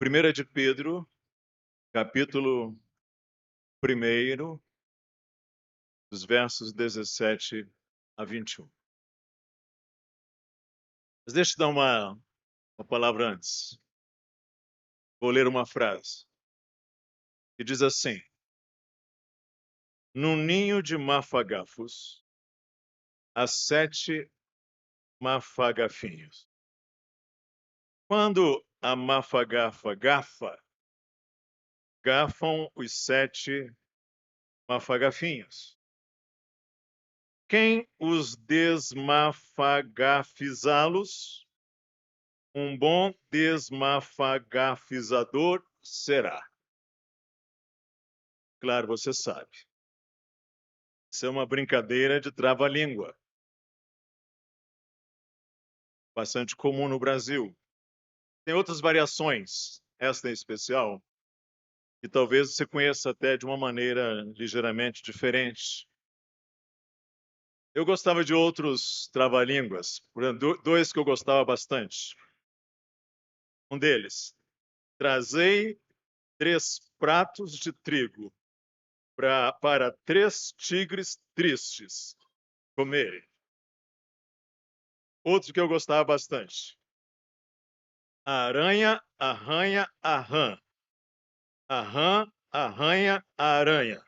Primeira de Pedro, capítulo 1, dos versos 17 a 21. Mas deixa eu dar uma palavra antes. Vou ler uma frase que diz assim: num ninho de mafagafos, há 7 mafagafinhos. Quando a mafagafa gafa, gafam os 7 mafagafinhos. Quem os desmafagafizá-los, um bom desmafagafizador será. Claro, você sabe. Isso é uma brincadeira de trava-língua, bastante comum no Brasil. Tem outras variações, esta em especial, que talvez você conheça até de uma maneira ligeiramente diferente. Eu gostava de outros trava-línguas, por exemplo, dois que eu gostava bastante. Um deles: trazei 3 pratos de trigo para 3 tigres tristes comerem. Outro que eu gostava bastante: a aranha arranha a rã, a rã arranha a aranha,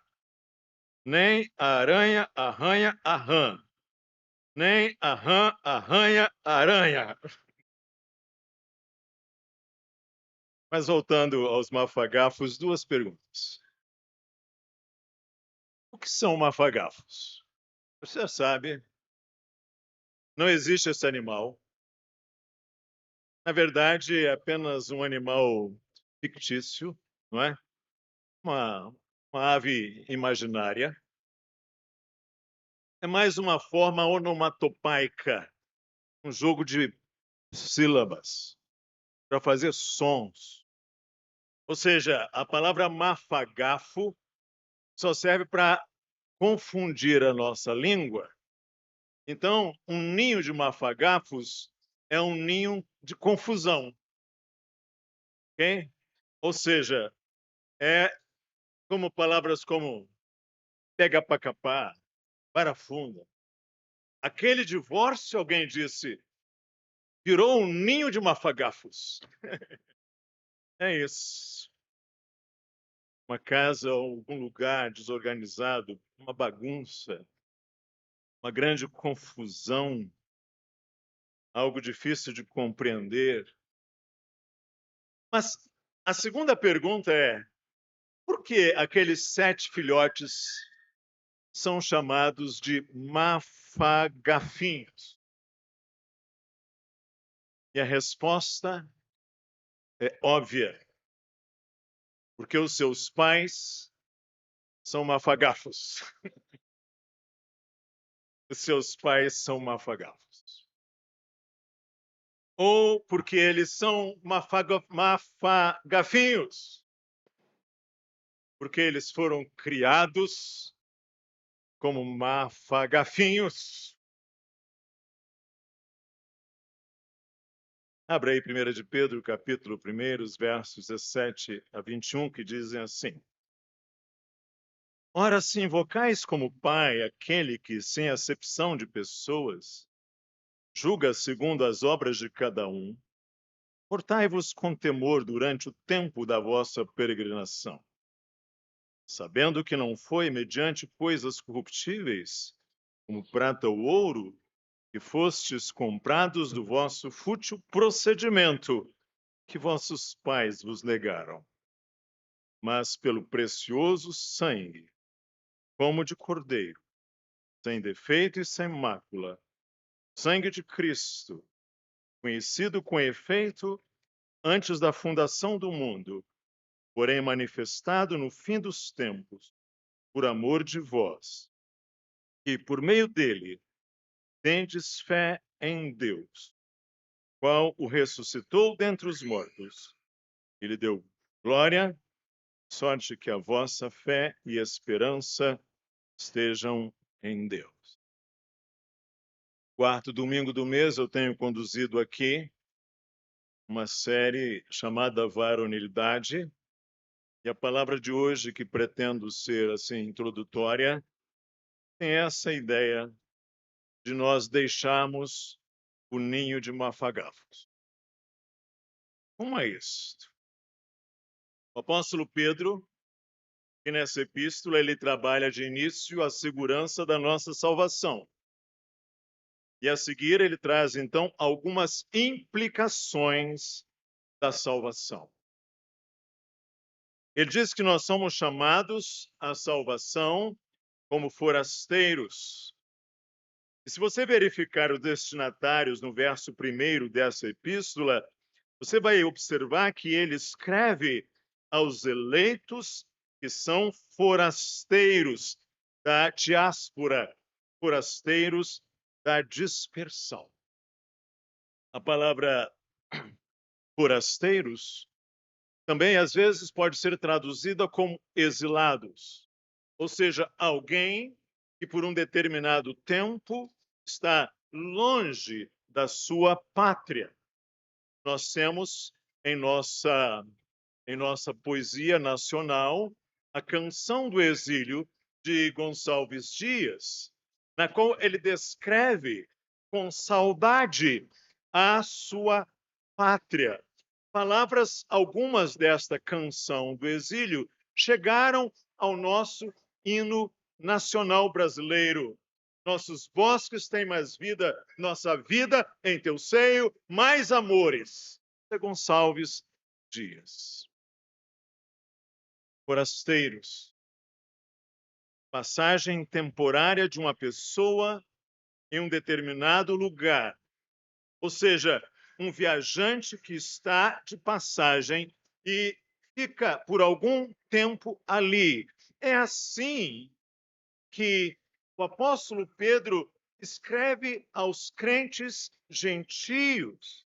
nem a aranha arranha a rã, nem a rã arranha a aranha. Mas voltando aos mafagafos, 2 perguntas. O que são mafagafos? Você sabe, não existe esse animal. Na verdade, é apenas um animal fictício, não é? Uma, uma ave imaginária. É mais uma forma onomatopaica, um jogo de sílabas para fazer sons. Ou seja, a palavra mafagafo só serve para confundir a nossa língua. Então, um ninho de mafagafos é um ninho de confusão, ok? Ou seja, é como palavras como pega pra capar, para-funda. Aquele divórcio, alguém disse, virou um ninho de mafagafos. É isso. Uma casa ou algum lugar desorganizado, uma bagunça, uma grande confusão, algo difícil de compreender. Mas a segunda pergunta é: por que aqueles 7 filhotes são chamados de mafagafinhos? E a resposta é óbvia, porque os seus pais são mafagafos. Os seus pais são mafagafos. Ou porque eles são mafagafinhos, porque eles foram criados como mafagafinhos. Abra aí 1 de Pedro, capítulo 1, os versos 17 a 21, que dizem assim: ora, se invocais como Pai aquele que, sem acepção de pessoas, julga segundo as obras de cada um, portai-vos com temor durante o tempo da vossa peregrinação, sabendo que não foi mediante coisas corruptíveis, como prata ou ouro, que fostes comprados do vosso fútil procedimento que vossos pais vos negaram, mas pelo precioso sangue, como de cordeiro, sem defeito e sem mácula, sangue de Cristo, conhecido com efeito antes da fundação do mundo, porém manifestado no fim dos tempos, por amor de vós, que por meio dele tendes fé em Deus, qual o ressuscitou dentre os mortos e lhe deu glória, sorte que a vossa fé e esperança estejam em Deus. Quarto domingo do mês eu tenho conduzido aqui uma série chamada Varonilidade, e a palavra de hoje, que pretendo ser assim introdutória, tem essa ideia de nós deixarmos o ninho de mafagafos. Como é isso? O apóstolo Pedro, que nessa epístola ele trabalha de início a segurança da nossa salvação. E a seguir ele traz então algumas implicações da salvação. Ele diz que nós somos chamados à salvação como forasteiros. E se você verificar os destinatários no verso 1 dessa epístola, você vai observar que ele escreve aos eleitos que são forasteiros da diáspora, forasteiros da dispersão. A palavra forasteiros também às vezes pode ser traduzida como exilados, ou seja, alguém que por um determinado tempo está longe da sua pátria. Nós temos em nossa poesia nacional a Canção do Exílio de Gonçalves Dias, na qual ele descreve com saudade a sua pátria. Palavras algumas desta Canção do Exílio chegaram ao nosso hino nacional brasileiro. Nossos bosques têm mais vida, nossa vida em teu seio, mais amores. De Gonçalves Dias. Forasteiros. Passagem temporária de uma pessoa em um determinado lugar. Ou seja, um viajante que está de passagem e fica por algum tempo ali. É assim que o apóstolo Pedro escreve aos crentes gentios,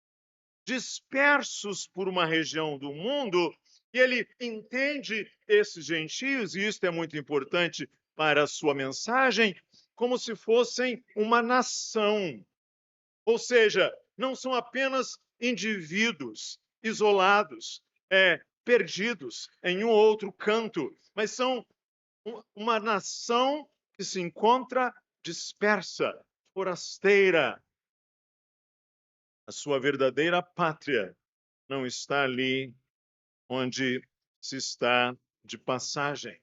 dispersos por uma região do mundo, e ele entende esses gentios, e isso é muito importante para a sua mensagem, como se fossem uma nação. Ou seja, não são apenas indivíduos isolados, perdidos em um ou outro canto, mas são uma nação que se encontra dispersa, forasteira. A sua verdadeira pátria não está ali onde se está de passagem.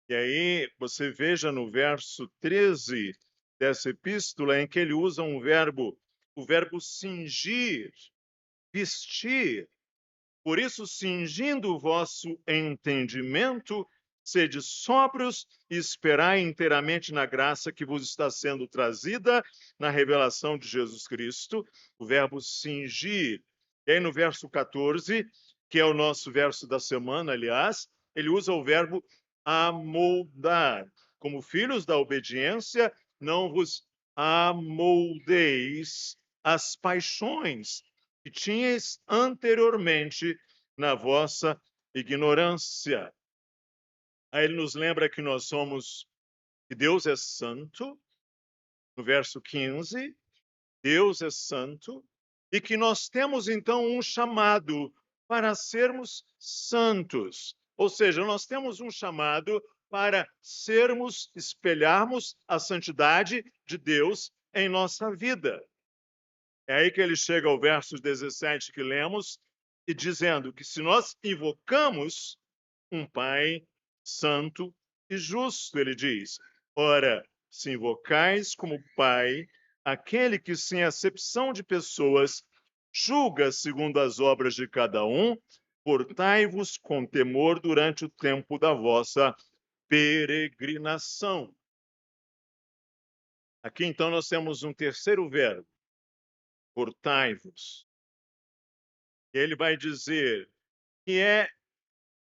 E aí você veja no verso 13 dessa epístola em que ele usa o verbo cingir, vestir. Por isso, cingindo o vosso entendimento, sede sóbrios e esperai inteiramente na graça que vos está sendo trazida na revelação de Jesus Cristo, o verbo cingir. E aí no verso 14, que é o nosso verso da semana, aliás, ele usa o verbo amoldar. Como filhos da obediência, não vos amoldeis às paixões que tinhais anteriormente na vossa ignorância. Aí ele nos lembra que nós somos, que Deus é santo, no verso 15, Deus é santo, e que nós temos então um chamado para sermos santos. Ou seja, nós temos um chamado para sermos, espelharmos a santidade de Deus em nossa vida. É aí que ele chega ao verso 17 que lemos, e dizendo que se nós invocamos um Pai santo e justo, ele diz, ora, se invocais como Pai aquele que, sem acepção de pessoas, julga segundo as obras de cada um, portai-vos com temor durante o tempo da vossa peregrinação. Aqui, então, nós temos um terceiro verbo, portai-vos. Ele vai dizer que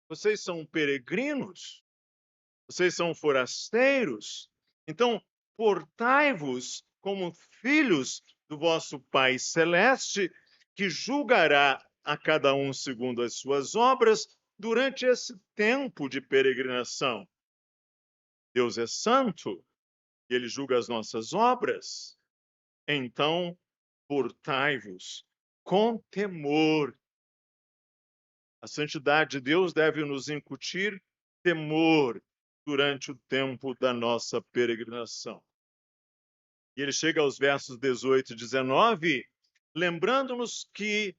vocês são peregrinos, vocês são forasteiros, então portai-vos como filhos do vosso Pai Celeste, que julgará a cada um segundo as suas obras durante esse tempo de peregrinação. Deus é santo e ele julga as nossas obras. Então, portai-vos com temor. A santidade de Deus deve nos incutir temor durante o tempo da nossa peregrinação. E ele chega aos versos 18 e 19, lembrando-nos que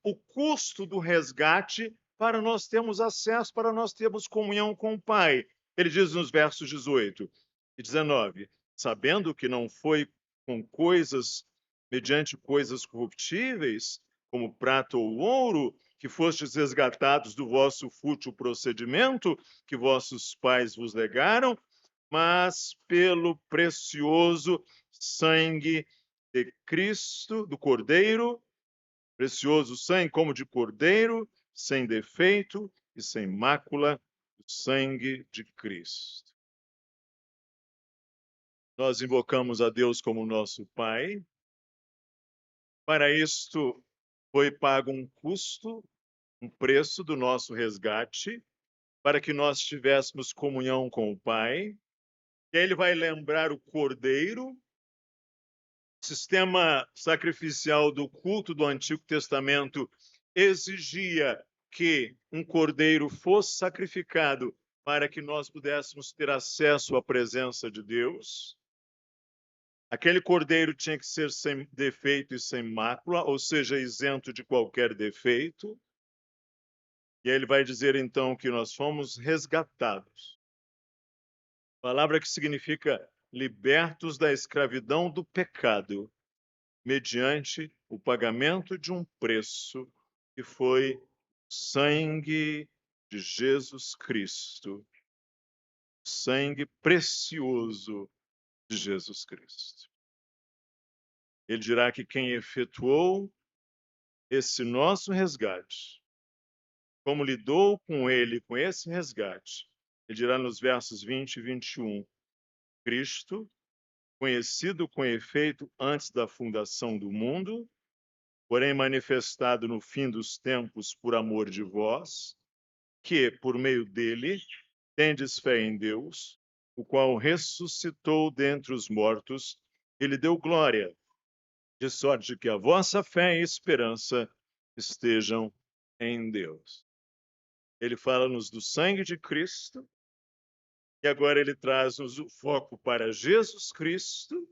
o custo do resgate para nós termos acesso, para nós termos comunhão com o Pai. Ele diz nos versos 18 e 19, sabendo que não foi com coisas, mediante coisas corruptíveis, como prata ou ouro, que fostes resgatados do vosso fútil procedimento que vossos pais vos legaram, mas pelo precioso sangue de Cristo, do Cordeiro, precioso sangue como de Cordeiro, sem defeito e sem mácula, o sangue de Cristo. Nós invocamos a Deus como nosso Pai. Para isto foi pago um custo, um preço do nosso resgate, para que nós tivéssemos comunhão com o Pai. E aí ele vai lembrar o Cordeiro. O sistema sacrificial do culto do Antigo Testamento exigia que um cordeiro fosse sacrificado para que nós pudéssemos ter acesso à presença de Deus. Aquele cordeiro tinha que ser sem defeito e sem mácula, ou seja, isento de qualquer defeito. E aí ele vai dizer então que nós fomos resgatados. Palavra que significa libertos da escravidão do pecado, mediante o pagamento de um preço que foi o sangue de Jesus Cristo, o sangue precioso de Jesus Cristo. Ele dirá que quem efetuou esse nosso resgate, como lidou com ele, com esse resgate, ele dirá nos versos 20 e 21, Cristo, conhecido com efeito antes da fundação do mundo, porém manifestado no fim dos tempos por amor de vós, que, por meio dele, tendes fé em Deus, o qual ressuscitou dentre os mortos e lhe deu glória, de sorte que a vossa fé e esperança estejam em Deus. Ele fala-nos do sangue de Cristo, e agora ele traz-nos o foco para Jesus Cristo.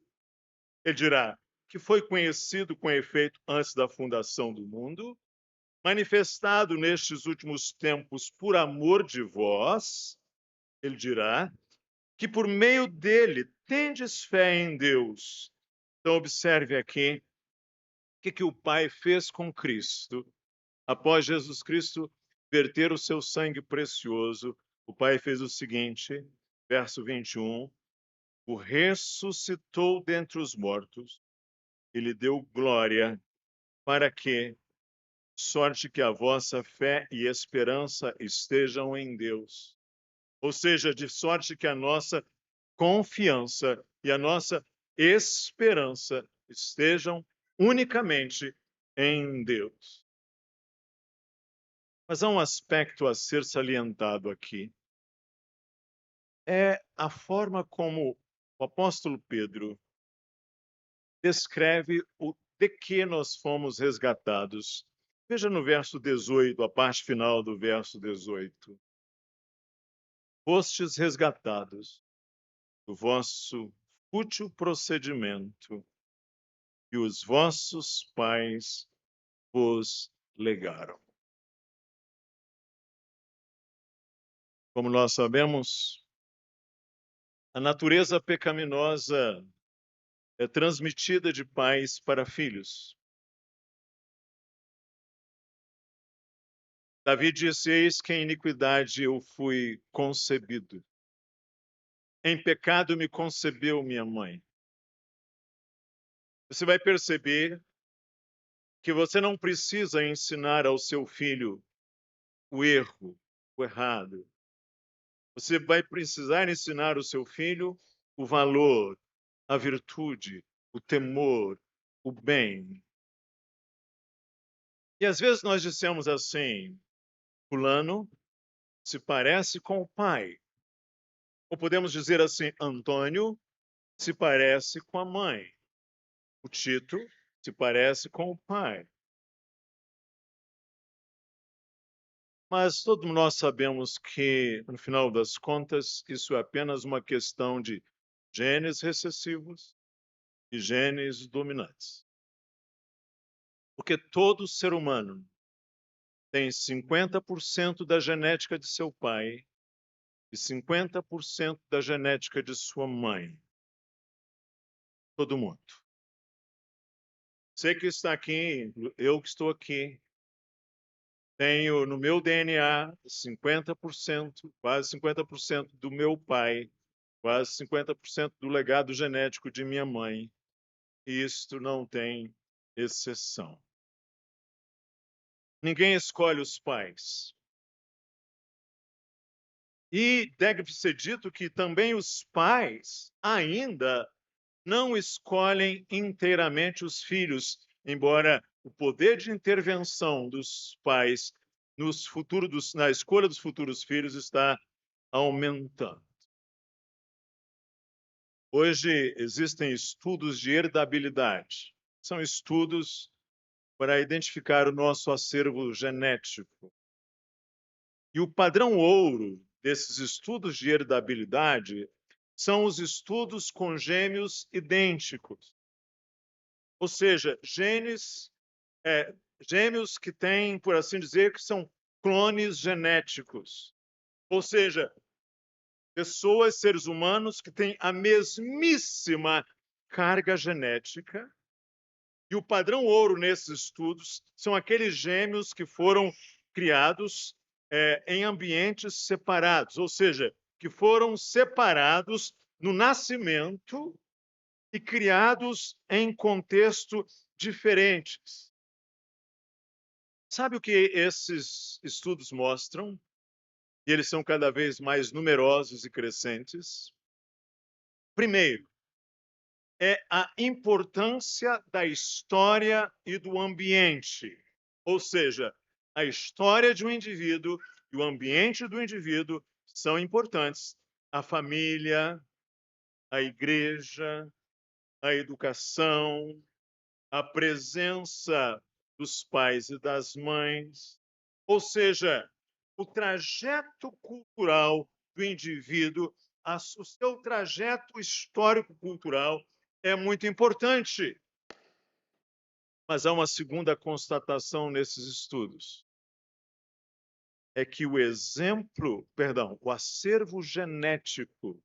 Ele dirá que foi conhecido com efeito antes da fundação do mundo, manifestado nestes últimos tempos por amor de vós, ele dirá que por meio dele tendes fé em Deus. Então observe aqui o que o Pai fez com Cristo. Após Jesus Cristo verter o seu sangue precioso, o Pai fez o seguinte, verso 21, o ressuscitou dentre os mortos e lhe deu glória, para que, sorte que a vossa fé e esperança estejam em Deus. Ou seja, de sorte que a nossa confiança e a nossa esperança estejam unicamente em Deus. Mas há um aspecto a ser salientado aqui. É a forma como o apóstolo Pedro descreve o de que nós fomos resgatados. Veja no verso 18, a parte final do verso 18. Fostes resgatados do vosso fútil procedimento que os vossos pais vos legaram. Como nós sabemos, a natureza pecaminosa é transmitida de pais para filhos. Davi disse: eis que em iniquidade eu fui concebido. Em pecado me concebeu minha mãe. Você vai perceber que você não precisa ensinar ao seu filho o erro, o errado. Você vai precisar ensinar ao seu filho o valor, a virtude, o temor, o bem. E às vezes nós dissemos assim, fulano se parece com o pai. Ou podemos dizer assim, Antônio se parece com a mãe. O Tito se parece com o pai. Mas todos nós sabemos que, no final das contas, isso é apenas uma questão de genes recessivos e genes dominantes. Porque todo ser humano tem 50% da genética de seu pai e 50% da genética de sua mãe. Todo mundo. Você que está aqui, eu que estou aqui, tenho no meu DNA 50%, quase 50% do meu pai, quase 50% do legado genético de minha mãe. E isto não tem exceção. Ninguém escolhe os pais. E deve ser dito que também os pais ainda não escolhem inteiramente os filhos, embora o poder de intervenção dos pais na escolha dos futuros filhos está aumentando. Hoje existem estudos de herdabilidade. São estudos para identificar o nosso acervo genético. E o padrão ouro desses estudos de herdabilidade são os estudos com gêmeos idênticos. Ou seja, gêmeos que têm, por assim dizer, que são clones genéticos. Ou seja, pessoas, seres humanos que têm a mesmíssima carga genética. E o padrão ouro nesses estudos são aqueles gêmeos que foram criados em ambientes separados, ou seja, que foram separados no nascimento e criados em contextos diferentes. Sabe o que esses estudos mostram? E eles são cada vez mais numerosos e crescentes. Primeiro, é a importância da história e do ambiente. Ou seja, a história de um indivíduo e o ambiente do indivíduo são importantes. A família, a igreja, a educação, a presença dos pais e das mães. Ou seja, o trajeto cultural do indivíduo, o seu trajeto histórico-cultural é muito importante. Mas há uma segunda constatação nesses estudos. É que o acervo genético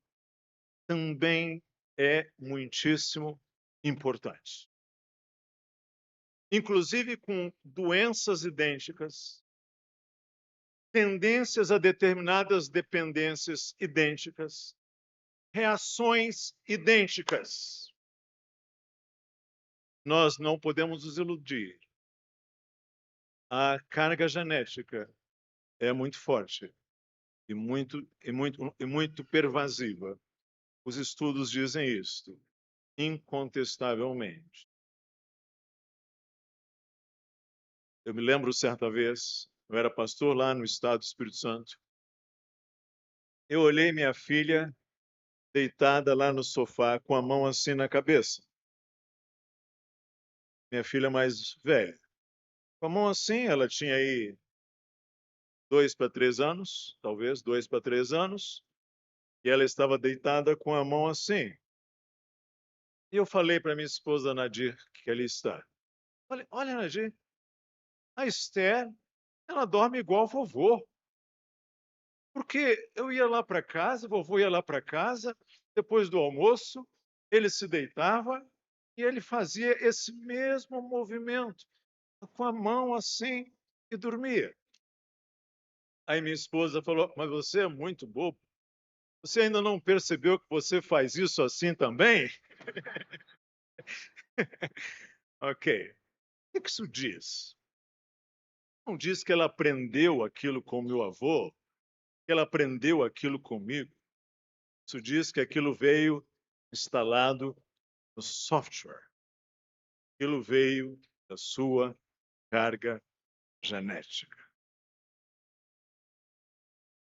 também é muitíssimo importante. Inclusive com doenças idênticas, tendências a determinadas dependências idênticas, reações idênticas. Nós não podemos nos iludir. A carga genética é muito forte e muito pervasiva. Os estudos dizem isto, incontestavelmente. Eu me lembro certa vez, eu era pastor lá no estado do Espírito Santo. Eu olhei minha filha deitada lá no sofá com a mão assim na cabeça. Minha filha mais velha. Com a mão assim, ela tinha aí 2 para 3 anos, talvez 2 para 3 anos, e ela estava deitada com a mão assim. E eu falei para minha esposa Nadir, que ali está. Olha, Nadir, a Esther, ela dorme igual vovô. Porque eu ia lá para casa, vovô ia lá para casa, depois do almoço, ele se deitava e ele fazia esse mesmo movimento, com a mão assim, e dormia. Aí minha esposa falou: mas você é muito bobo. Você ainda não percebeu que você faz isso assim também? Ok. O que isso diz? Não diz que ela aprendeu aquilo com meu avô, que ela aprendeu aquilo comigo. Isso diz que aquilo veio instalado no software. Aquilo veio da sua carga genética.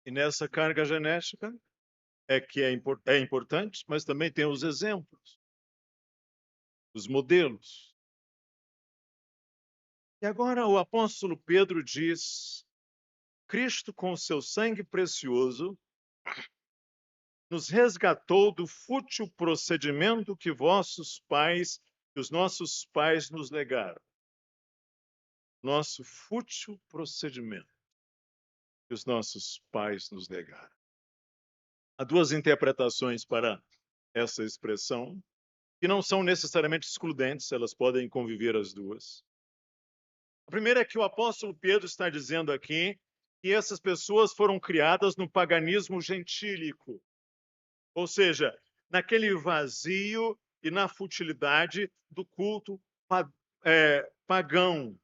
E nessa carga genética é que é importante, mas também tem os exemplos, os modelos. E agora o apóstolo Pedro diz: Cristo, com o seu sangue precioso, nos resgatou do fútil procedimento que os nossos pais nos legaram. Nosso fútil procedimento que os nossos pais nos legaram. Há duas interpretações para essa expressão, que não são necessariamente excludentes, elas podem conviver as duas. A primeira é que o apóstolo Pedro está dizendo aqui que essas pessoas foram criadas no paganismo gentílico, ou seja, naquele vazio e na futilidade do culto pagão.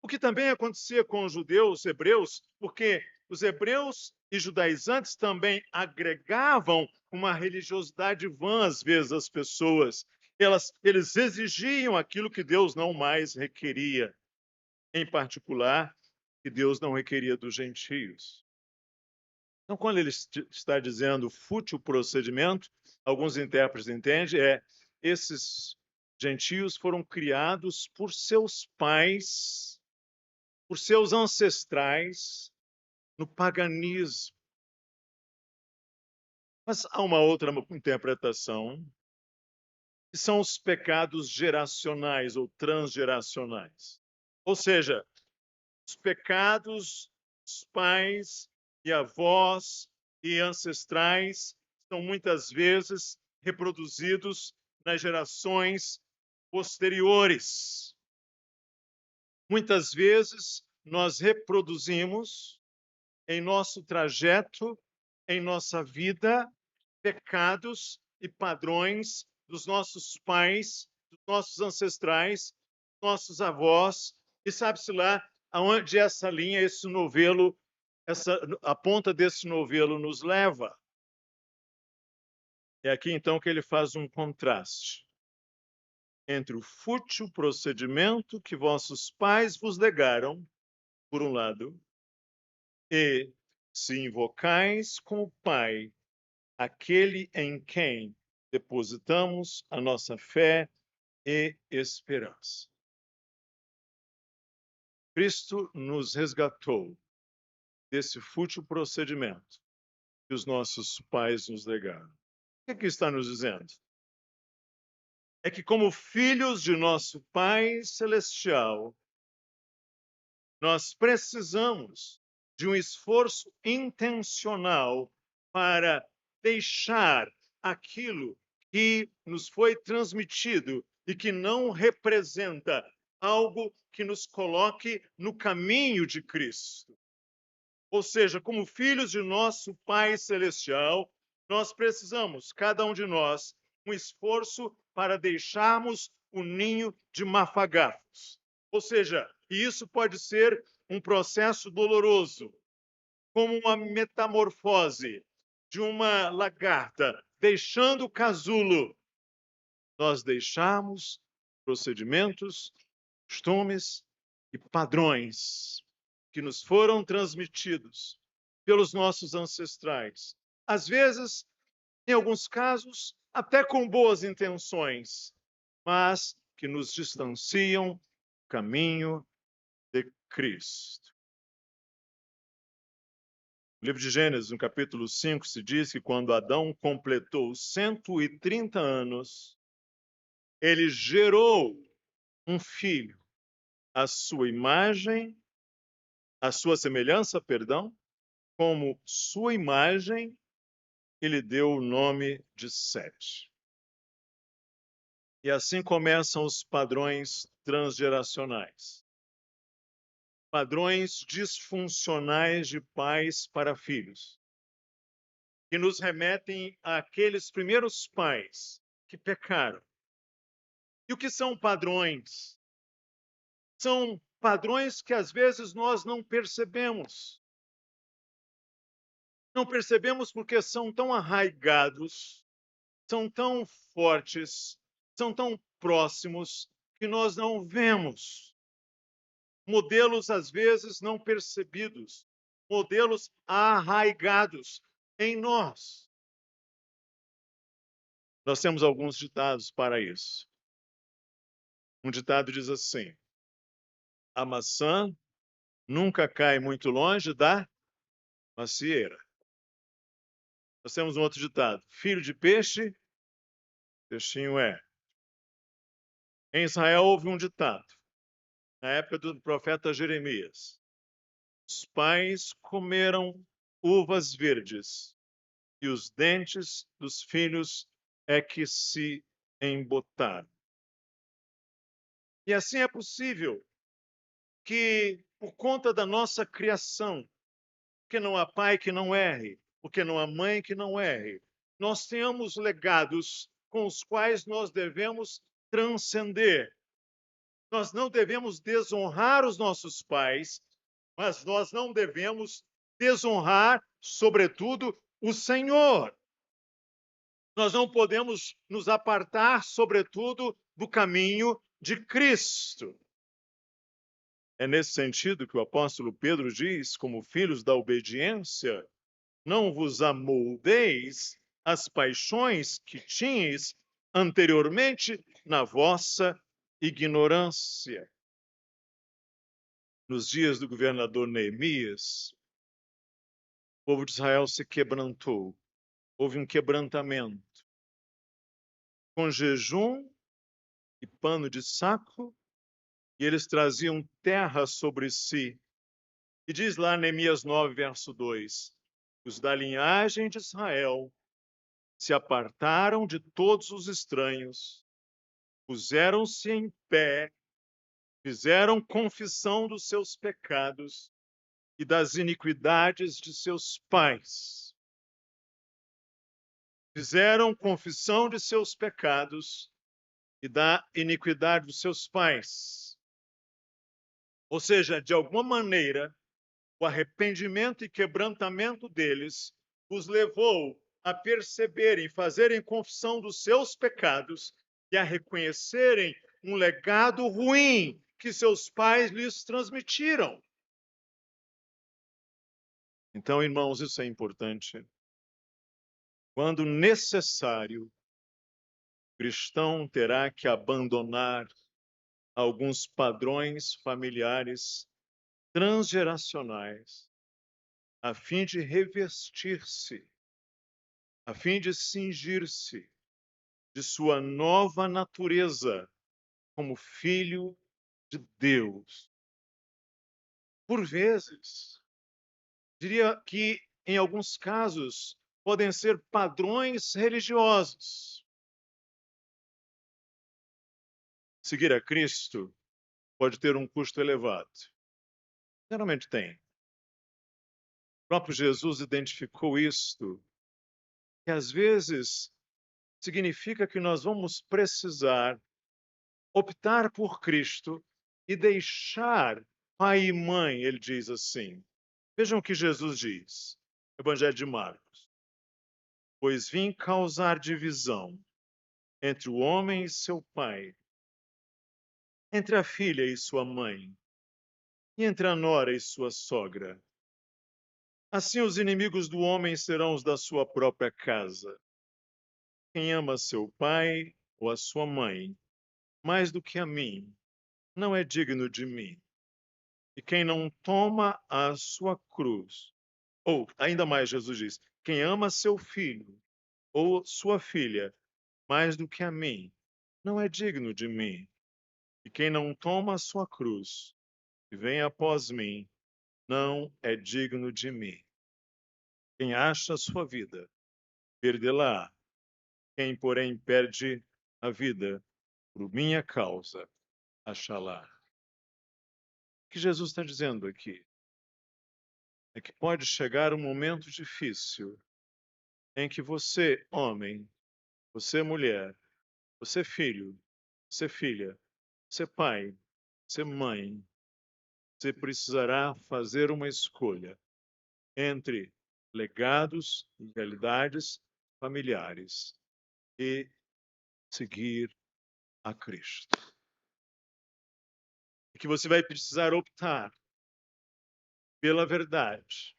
O que também acontecia com os judeus, os hebreus, porque os hebreus e judaizantes também agregavam uma religiosidade vã, às vezes, às pessoas. Eles exigiam aquilo que Deus não mais requeria, em particular, que Deus não requeria dos gentios. Então, quando ele está dizendo fútil procedimento, alguns intérpretes entendem, esses gentios foram criados por seus pais, por seus ancestrais, no paganismo. Mas há uma outra interpretação, que são os pecados geracionais ou transgeracionais. Ou seja, os pecados dos pais e avós e ancestrais são muitas vezes reproduzidos nas gerações posteriores. Muitas vezes nós reproduzimos em nosso trajeto, em nossa vida, pecados e padrões dos nossos pais, dos nossos ancestrais, dos nossos avós, e sabe-se lá aonde essa linha, esse novelo, a ponta desse novelo nos leva. É aqui então que ele faz um contraste entre o fútil procedimento que vossos pais vos legaram, por um lado, e se invocais como Pai aquele em quem depositamos a nossa fé e esperança. Cristo nos resgatou desse fútil procedimento que os nossos pais nos legaram. O que está nos dizendo? É que, como filhos de nosso Pai Celestial, nós precisamos de um esforço intencional para deixar aquilo que nos foi transmitido e que não representa algo que nos coloque no caminho de Cristo. Ou seja, como filhos de nosso Pai Celestial, nós precisamos, cada um de nós, um esforço para deixarmos o ninho de mafagafos. Ou seja, isso pode ser um processo doloroso, como uma metamorfose de uma lagarta deixando o casulo. Nós deixamos procedimentos, costumes e padrões que nos foram transmitidos pelos nossos ancestrais. Às vezes, em alguns casos, até com boas intenções, mas que nos distanciam do caminho de Cristo. No livro de Gênesis, no capítulo 5, se diz que quando Adão completou 130 anos, ele gerou um filho, à sua imagem, à sua semelhança, perdão, como sua imagem, ele deu o nome de Sete. E assim começam os padrões transgeracionais. Padrões disfuncionais de pais para filhos, que nos remetem àqueles primeiros pais que pecaram. E o que são padrões? São padrões que às vezes nós não percebemos. Não percebemos porque são tão arraigados, são tão fortes, são tão próximos que nós não vemos. Modelos, às vezes, não percebidos, modelos arraigados em nós. Nós temos alguns ditados para isso. Um ditado diz assim: A maçã nunca cai muito longe da macieira. Nós temos um outro ditado: filho de peixe, peixinho é. Em Israel houve um ditado, na época do profeta Jeremias: os pais comeram uvas verdes e os dentes dos filhos é que se embotaram. E assim é possível que, por conta da nossa criação, que não há pai que não erre, porque não há mãe que não erre, nós tenhamos legados com os quais nós devemos transcender. Nós não devemos desonrar os nossos pais, mas nós não devemos desonrar, sobretudo, o Senhor. Nós não podemos nos apartar, sobretudo, do caminho de Cristo. É nesse sentido que o apóstolo Pedro diz, como filhos da obediência, não vos amoldeis às paixões que tinhais anteriormente na vossa ignorância. Nos dias do governador Neemias, o povo de Israel se quebrantou. Houve um quebrantamento. Com jejum e pano de saco, e eles traziam terra sobre si. E diz lá Neemias 9, verso 2: os da linhagem de Israel se apartaram de todos os estranhos, puseram-se em pé, fizeram confissão dos seus pecados e das iniquidades de seus pais. Fizeram confissão de seus pecados e da iniquidade dos seus pais. Ou seja, de alguma maneira, o arrependimento e quebrantamento deles os levou a perceberem, fazerem confissão dos seus pecados e a reconhecerem um legado ruim que seus pais lhes transmitiram. Então, irmãos, isso é importante. Quando necessário, o cristão terá que abandonar alguns padrões familiares transgeracionais, a fim de revestir-se, a fim de cingir-se de sua nova natureza como filho de Deus. Por vezes, diria que, em alguns casos, podem ser padrões religiosos. Seguir a Cristo pode ter um custo elevado. Geralmente tem. O próprio Jesus identificou isto, que às vezes significa que nós vamos precisar optar por Cristo e deixar pai e mãe, ele diz assim. Vejam o que Jesus diz, Evangelho de Marcos. Pois vim causar divisão entre o homem e seu pai, entre a filha e sua mãe, e entre a nora e sua sogra. Assim os inimigos do homem serão os da sua própria casa. Quem ama seu pai ou a sua mãe mais do que a mim, não é digno de mim. E quem não toma a sua cruz, ou ainda mais Jesus diz, quem ama seu filho ou sua filha mais do que a mim, não é digno de mim. E quem não toma a sua cruz e vem após mim, não é digno de mim. Quem acha a sua vida, perdê-la. Quem, porém, perde a vida por minha causa, achá-la. O que Jesus está dizendo aqui é que pode chegar um momento difícil em que você, homem, você, mulher, você, filho, você, filha, você, pai, você, mãe, você precisará fazer uma escolha entre legados e realidades familiares e seguir a Cristo. E que você vai precisar optar pela verdade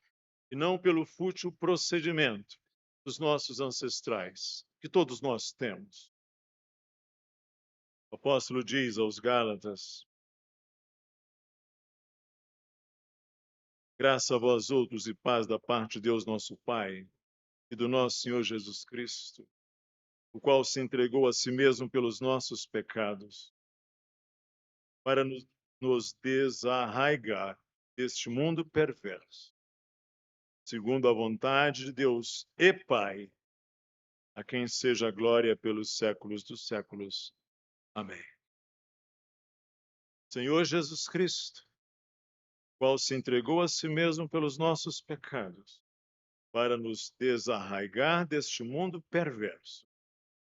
e não pelo fútil procedimento dos nossos ancestrais, que todos nós temos. O apóstolo diz aos Gálatas Graça a vós outros e paz da parte de Deus nosso Pai e do nosso Senhor Jesus Cristo, o qual se entregou a si mesmo pelos nossos pecados, para nos desarraigar deste mundo perverso, segundo a vontade de Deus e Pai, a quem seja a glória pelos séculos dos séculos. Amém. Senhor Jesus Cristo, qual se entregou a si mesmo pelos nossos pecados, para nos desarraigar deste mundo perverso,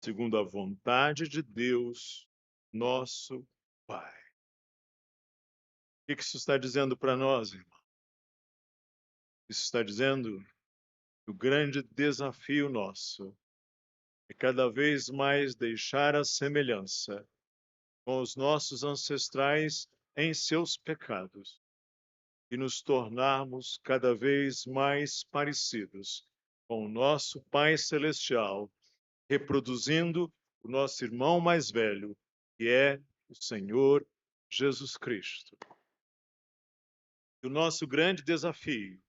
segundo a vontade de Deus, nosso Pai. O que isso está dizendo para nós, irmão? Isso está dizendo que o grande desafio nosso é cada vez mais deixar a semelhança com os nossos ancestrais em seus pecados e nos tornarmos cada vez mais parecidos com o nosso Pai Celestial, reproduzindo o nosso irmão mais velho, que é o Senhor Jesus Cristo. E o nosso grande desafio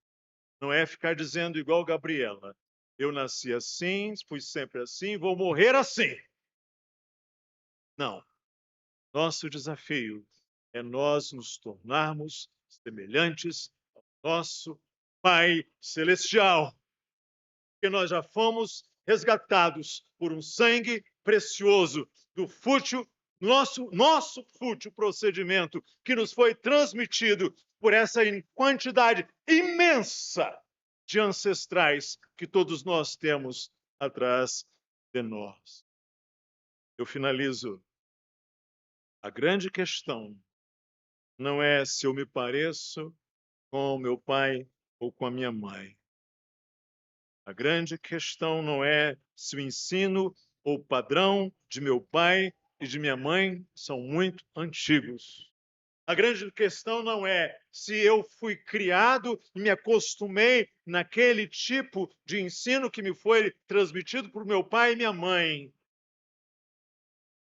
não é ficar dizendo igual Gabriela, eu nasci assim, fui sempre assim, vou morrer assim. Não. Nosso desafio é nós nos tornarmos semelhantes ao nosso Pai Celestial, porque nós já fomos resgatados por um sangue precioso do fútil, nosso fútil procedimento que nos foi transmitido por essa quantidade imensa de ancestrais que todos nós temos atrás de nós. Eu finalizo. A grande questão não é se eu me pareço com o meu pai ou com a minha mãe. A grande questão não é se o ensino ou o padrão de meu pai e de minha mãe são muito antigos. A grande questão não é se eu fui criado e me acostumei naquele tipo de ensino que me foi transmitido por meu pai e minha mãe.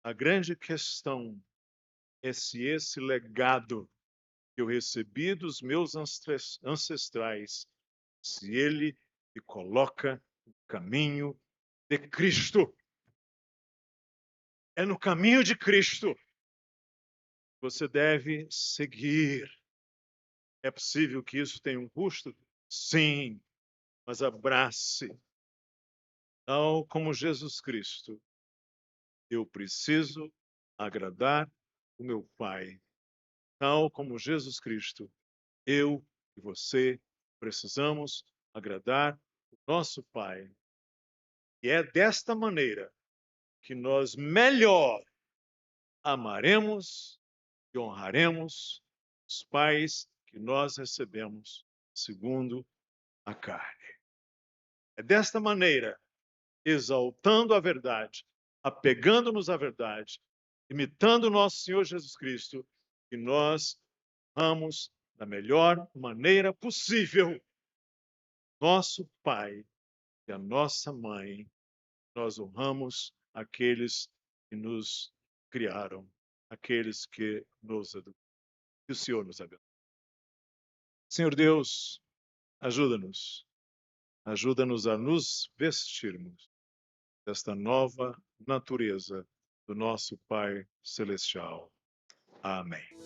A grande questão é se esse legado que eu recebi dos meus ancestrais, se ele me coloca no caminho de Cristo. É no caminho de Cristo que você deve seguir. É possível que isso tenha um custo? Sim, mas abrace. Tal como Jesus Cristo, eu preciso agradar o meu Pai. Tal como Jesus Cristo, eu e você precisamos agradar o nosso Pai. E é desta maneira que nós melhor amaremos e honraremos os pais que nós recebemos segundo a carne. É desta maneira, exaltando a verdade, apegando-nos à verdade, imitando o nosso Senhor Jesus Cristo, que nós honramos da melhor maneira possível nosso Pai e a nossa Mãe. Nós honramos aqueles que nos criaram, aqueles que nos educaram. Que o Senhor nos abençoe. Senhor Deus, ajuda-nos. Ajuda-nos a nos vestirmos desta nova natureza do nosso Pai Celestial. Amém.